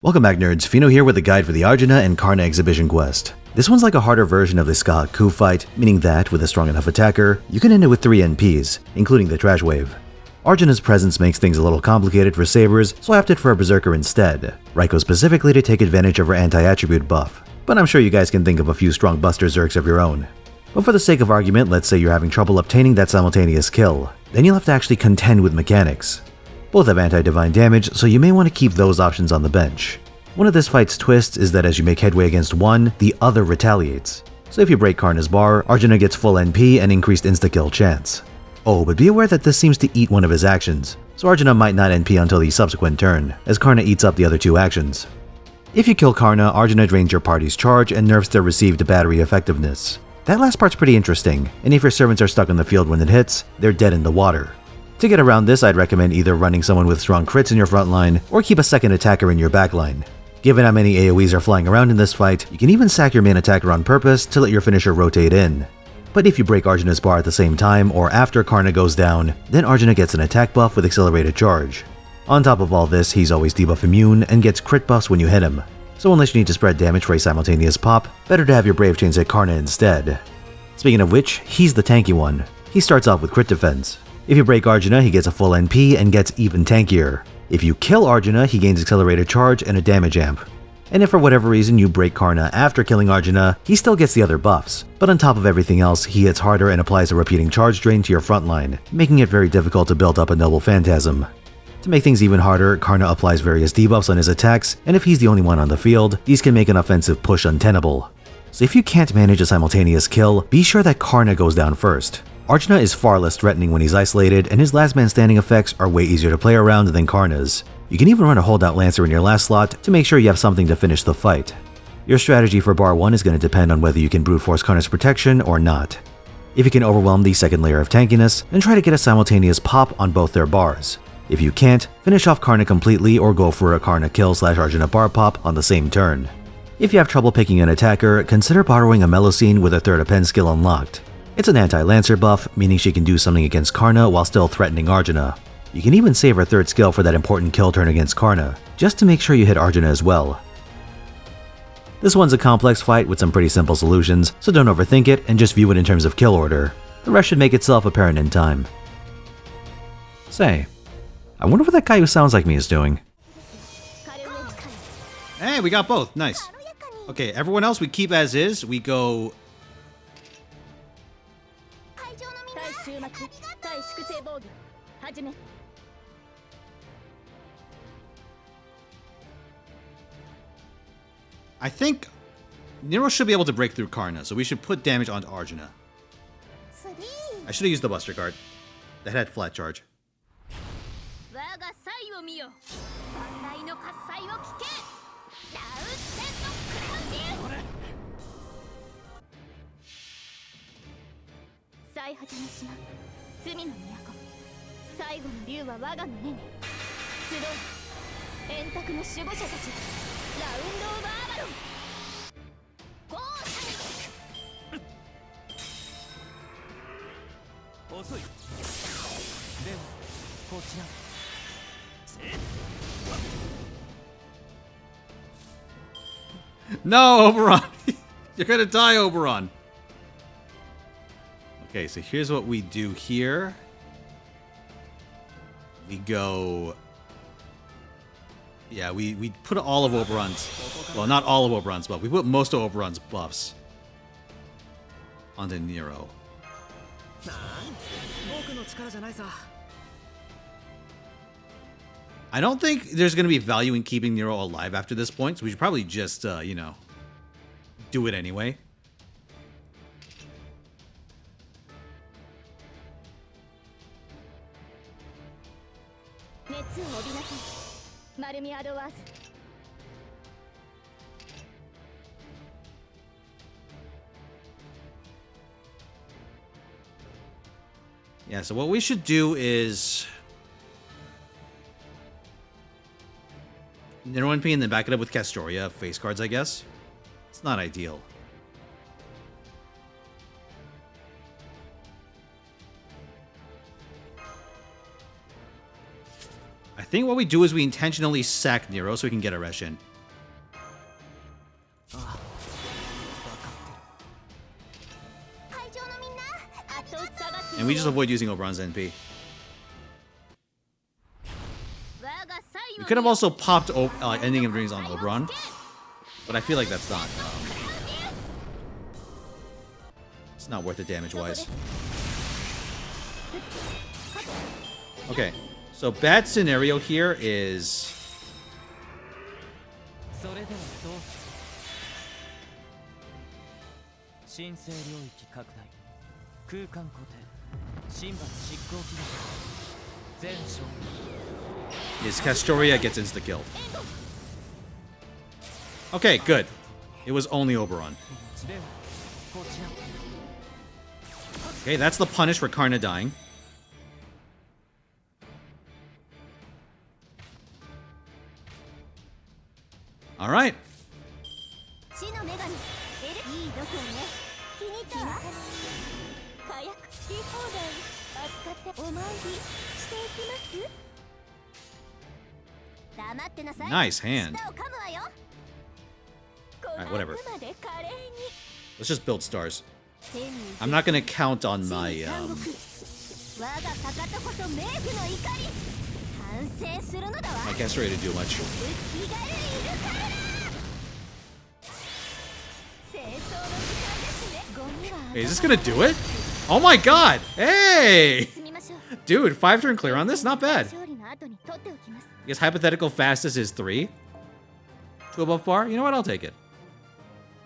Welcome back, nerds. Fino here with a guide for the Arjuna and Karna exhibition quest. This one's like a harder version of the Skahaku fight, meaning that, with a strong enough attacker, you can end it with 3 NPs, including the Trash Wave. Arjuna's presence makes things a little complicated for sabers, so I opted for a Berserker instead, Raiko specifically to take advantage of her anti-attribute buff, but I'm sure you guys can think of a few strong Buster Zerks of your own. But for the sake of argument, let's say you're having trouble obtaining that simultaneous kill, then you'll have to actually contend with mechanics. Both have anti-divine damage, so you may want to keep those options on the bench. One of this fight's twists is that as you make headway against one, the other retaliates. So if you break Karna's bar, Arjuna gets full NP and increased insta-kill chance. Oh, but be aware that this seems to eat one of his actions, so Arjuna might not NP until the subsequent turn, as Karna eats up the other 2 actions. If you kill Karna, Arjuna drains your party's charge and nerfs their received battery effectiveness. That last part's pretty interesting, and if your servants are stuck on the field when it hits, they're dead in the water. To get around this, I'd recommend either running someone with strong crits in your front line, or keep a second attacker in your back line. Given how many AoEs are flying around in this fight, you can even sack your main attacker on purpose to let your finisher rotate in. But if you break Arjuna's bar at the same time or after Karna goes down, then Arjuna gets an attack buff with accelerated charge. On top of all this, he's always debuff immune and gets crit buffs when you hit him. So unless you need to spread damage for a simultaneous pop, better to have your Brave Chains hit Karna instead. Speaking of which, he's the tanky one. He starts off with crit defense. If you break Arjuna, he gets a full NP and gets even tankier. If you kill Arjuna, he gains accelerated charge and a damage amp. And if for whatever reason you break Karna after killing Arjuna, he still gets the other buffs. But on top of everything else, he hits harder and applies a repeating charge drain to your front line, making it very difficult to build up a noble phantasm. To make things even harder, Karna applies various debuffs on his attacks, and if he's the only one on the field, these can make an offensive push untenable. So if you can't manage a simultaneous kill, be sure that Karna goes down first. Arjuna is far less threatening when he's isolated, and his last man standing effects are way easier to play around than Karna's. You can even run a holdout Lancer in your last slot to make sure you have something to finish the fight. Your strategy for bar 1 is going to depend on whether you can brute force Karna's protection or not. If you can overwhelm the second layer of tankiness, then try to get a simultaneous pop on both their bars. If you can't, finish off Karna completely or go for a Karna kill / Arjuna bar pop on the same turn. If you have trouble picking an attacker, consider borrowing a Melocene with a third append skill unlocked. It's an anti-Lancer buff, meaning she can do something against Karna while still threatening Arjuna. You can even save her third skill for that important kill turn against Karna, just to make sure you hit Arjuna as well. This one's a complex fight with some pretty simple solutions, so don't overthink it and just view it in terms of kill order. The rest should make itself apparent in time. Say, I wonder what that guy who sounds like me is doing. Hey, we got both. Nice. Okay, everyone else we keep as is. We go... I think Nero should be able to break through Karna, so we should put damage onto Arjuna. I should have used the Buster card. That had flat charge. No, Oberon! You're gonna die, Oberon! Okay, so here's what we do here. We go... Yeah, we put all of Oberon's... Well, not all of Oberon's buffs. We put most of Oberon's buffs onto Nero. I don't think there's going to be value in keeping Nero alive after this point, so we should probably just, you know, do it anyway. Yeah, so what we should do is... Nero NP and then back it up with Castoria, face cards, I guess. It's not ideal. I think what we do is we intentionally sack Nero so we can get a Resh in. And we just avoid using Oberon's NP. We could have also popped Ending of Dreams on Oberon, but I feel like that's not. It's not worth it damage-wise. Okay, so bad scenario here is... is Castoria gets insta-killed. Okay, good. It was only Oberon. Okay, that's the punish for Karna dying. Alright. Nice hand. Alright, whatever. Let's just build stars. I'm not gonna count on my my Castoria to do much. Hey, is this gonna do it? Oh my god! Hey! Dude, 5-turn clear on this? Not bad. I guess hypothetical fastest is 3. 2 above par? You know what? I'll take it.